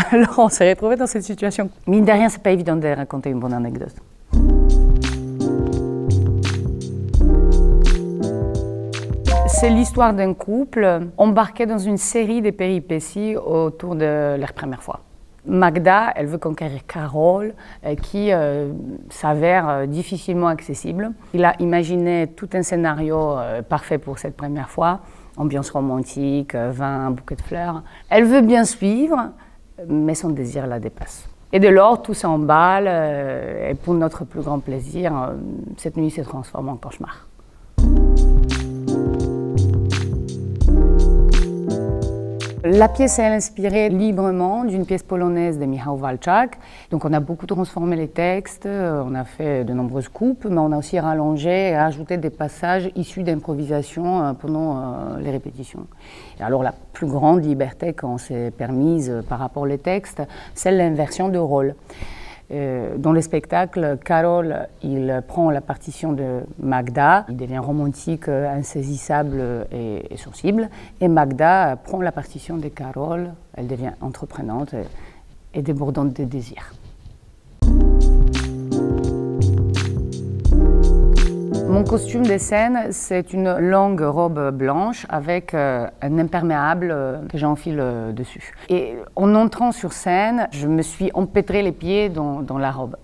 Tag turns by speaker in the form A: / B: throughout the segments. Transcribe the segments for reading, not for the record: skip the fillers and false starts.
A: Alors on s'est retrouvés dans cette situation. Mine de rien, c'est pas évident de raconter une bonne anecdote. C'est l'histoire d'un couple embarqué dans une série de péripéties autour de leur première fois. Magda, elle veut conquérir Carole, qui s'avère difficilement accessible. Il a imaginé tout un scénario parfait pour cette première fois, ambiance romantique, vin, bouquet de fleurs. Elle veut bien suivre, mais son désir la dépasse. Et dès lors, tout s'emballe, et pour notre plus grand plaisir, cette nuit se transforme en cauchemar. La pièce est inspirée librement d'une pièce polonaise de Michał Walczak. Donc on a beaucoup transformé les textes, on a fait de nombreuses coupes, mais on a aussi rallongé et ajouté des passages issus d'improvisation pendant les répétitions. Et alors la plus grande liberté qu'on s'est permise par rapport aux textes, c'est l'inversion de rôle. Dans le spectacle, Karol, il prend la partition de Magda, il devient romantique, insaisissable et sensible, et Magda prend la partition de Karol, elle devient entreprenante et débordante de désir. Mon costume de scène, c'est une longue robe blanche avec un imperméable que j'enfile dessus. Et en entrant sur scène, je me suis empêtré les pieds dans la robe.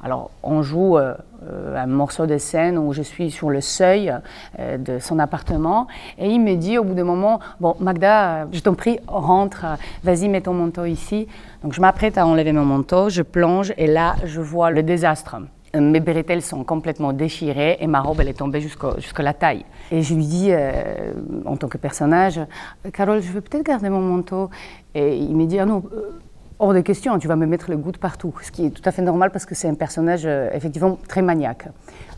A: Alors, on joue un morceau de scène où je suis sur le seuil de son appartement et il me dit au bout d'un moment, bon Magda, je t'en prie, rentre, vas-y mets ton manteau ici. Donc je m'apprête à enlever mon manteau, je plonge et là je vois le désastre. Mes bretelles sont complètement déchirées et ma robe elle est tombée jusqu'à la taille. Et je lui dis, en tant que personnage, Karol, je veux peut-être garder mon manteau. Et il me dit, ah non, hors de question, tu vas me mettre les gouttes partout. Ce qui est tout à fait normal parce que c'est un personnage effectivement très maniaque.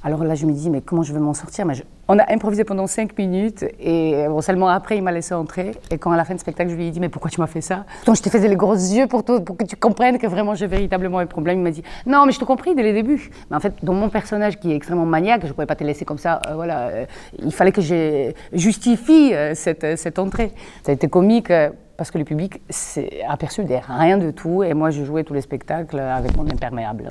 A: Alors là, je me dis, mais comment je vais m'en sortir? On a improvisé pendant 5 minutes et bon, seulement après, il m'a laissé entrer. Et quand à la fin du spectacle, je lui ai dit, mais pourquoi tu m'as fait ça? Pourtant, je te faisais les gros yeux pour que tu comprennes que vraiment j'ai véritablement un problème. Il m'a dit, non, mais je te compris dès le début. Mais en fait, dans mon personnage qui est extrêmement maniaque, je ne pouvais pas te laisser comme ça. Voilà, il fallait que je justifie cette entrée. Ça a été comique. Parce que le public s'est aperçu de rien de tout et moi je jouais tous les spectacles avec mon imperméable.